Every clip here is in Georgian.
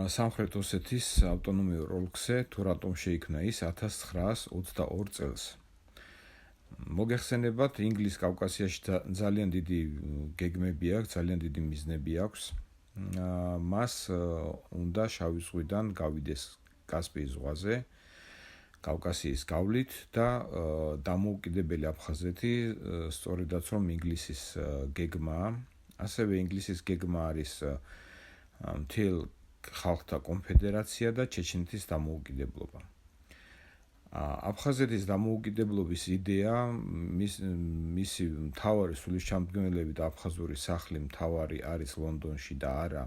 სამხრეთ ოსეთის ავტონომიურ ოლქზე თუ რატომ შეიქმნა ის 1922 წელს. მოგეხსენებათ, ინგლისის კავკასიაში ძალიან დიდი გეგმები აქვს, ძალიან დიდი მიზნები აქვს. მას უნდა შავი ზღვიდან გავიდეს კასპიის ზღვაზე, კავკასიის გავლით და დამოუკიდებელი აფხაზეთი, სწორედაც რომ ინგლისის გეგმაა. ასევე ინგლისის გეგმა არის მთელ ხალხთა კონფედერაცია და ჩეჩნეთის დამოუკიდებლობა. აფხაზეთის დამოუკიდებლობის იდეა, მისი მთავარი სულისჩამდგმელები და აფხაზური სახლი მთავარი არის ლონდონში და არა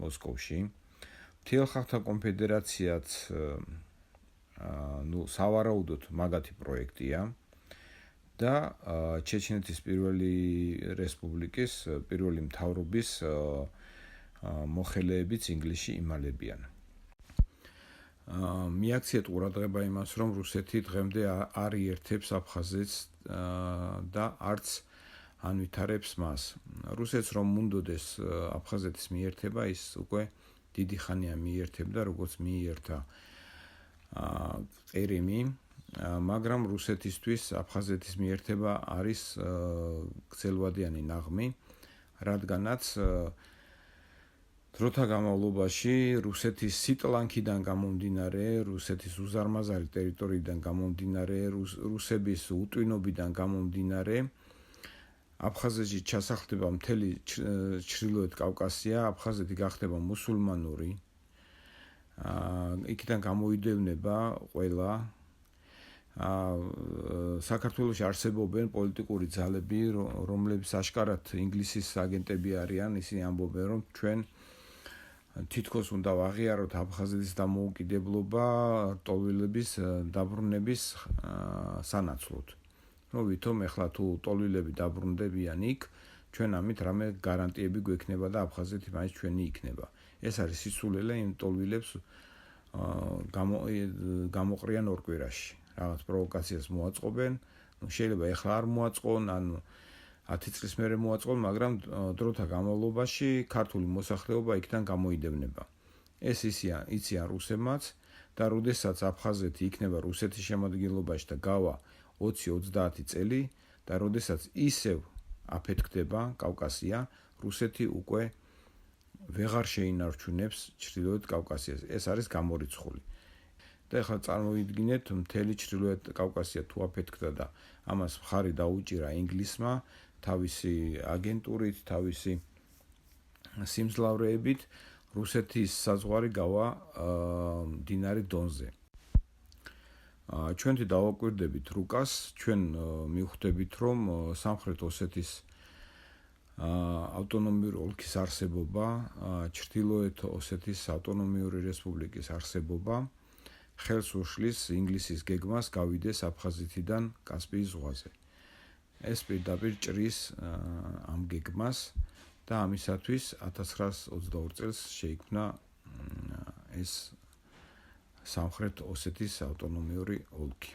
მოსკოვში. მთელ ხალხთა კონფედერაციაც სავარაუდოდ მაგათი პროექტია და ჩეჩნეთის პირველი რესპუბლიკის პირველი მთავრობის მოხელეებიც ინგლისში იმალებიან. მიაქციეთ ყურადღება იმას, რომ რუსეთი დღემდე არ იერთებს აფხაზეთს და არც ანვითარებს მას. რუსეთს რომ უნდოდეს აფხაზეთის მიერთება, ის უკვე დიდი ხანია მიერთებდა, როგორც მიიერთა ყირიმი, მაგრამ რუსეთისთვის აფხაზეთის მიერთება არის გრძელვადიანი ნაღმი, რადგანაც დროთა განმავლობაში რუსეთის სიტლანქიდან გამომდინარე, რუსეთის უზარმაზარი ტერიტორიიდან გამომდინარე, რუსების უტვინობიდან გამომდინარე, აფხაზეთში ჩასახლდება მთელი ჩრდილოეთ კავკასია, აფხაზეთი გახდება მუსულმანური. იქიდან გამოიდევნება ყველა. საქართველოში არსებობენ პოლიტიკური ძალები, რომლებიც აშკარად ინგლისის აგენტები არიან, ისინი ამბობენ, რომ ჩვენ თითქოს უნდა ვაღიაროთ აფხაზეთის დამოუკიდებლობა ტოლვილების დაბრუნების სანაცვლოდ. ვითომ ეხლა თუ ტოლვილები დაბრუნდებიან იქ, ჩვენ ამით რამე გარანტიები გვექნება და აფხაზეთი მაინც ჩვენი იქნება. ეს არის სისულელე იმ ტოლვილებს გამოყრიან ორ კვირაში. რაღაც პროვოკაციას მოაწყობენ, შეიძლება ეხლა არ მოაწყონ, ან 10 წლის მერე მოაწყონ, მაგრამ დროთა განმავლობაში ქართული მოსახლეობა იქიდან გამოიდევნება. ეს იციან რუსებმაც და როდესაც აფხაზეთი იქნება რუსეთის შემადგენლობაში და გავა 20-30 წელი და როდესაც ისევ აფეთქდება კავკასია, რუსეთი უკვე ვეღარ შეინარჩუნებს ჩრდილოეთ კავკასიას. ეს არის გამორიცხული. და ეხლა წარმოიდგინეთ, მთელი ჩრდილოეთ კავკასია თუ აფეთქდა და ამას მხარი დაუჭირა ინგლისმა, თავისი აგენტურით, თავისი სიმძლავრეებით, რუსეთის საზღვარი გავა მდინარე დონზე. ჩვენთი დავაკვირდებით რუკას, ჩვენ მივხვდებით, რომ სამხრეთ ოსეთის ავტონომიური ოლქის არსებობა, ჩრდილოეთ ოსეთის ავტონომიური რესპუბლიკის არსებობა ხელს უშლის ინგლისის გეგმას გავიდეს აფხაზეთიდან კასპიის ზღვაზე. ეს პირდაპირ ჭრის ამ გეგმას და ამისათვის 1922 წელს შეიქმნა ეს სამხრეთ ოსეთის ავტონომიური ოლქი.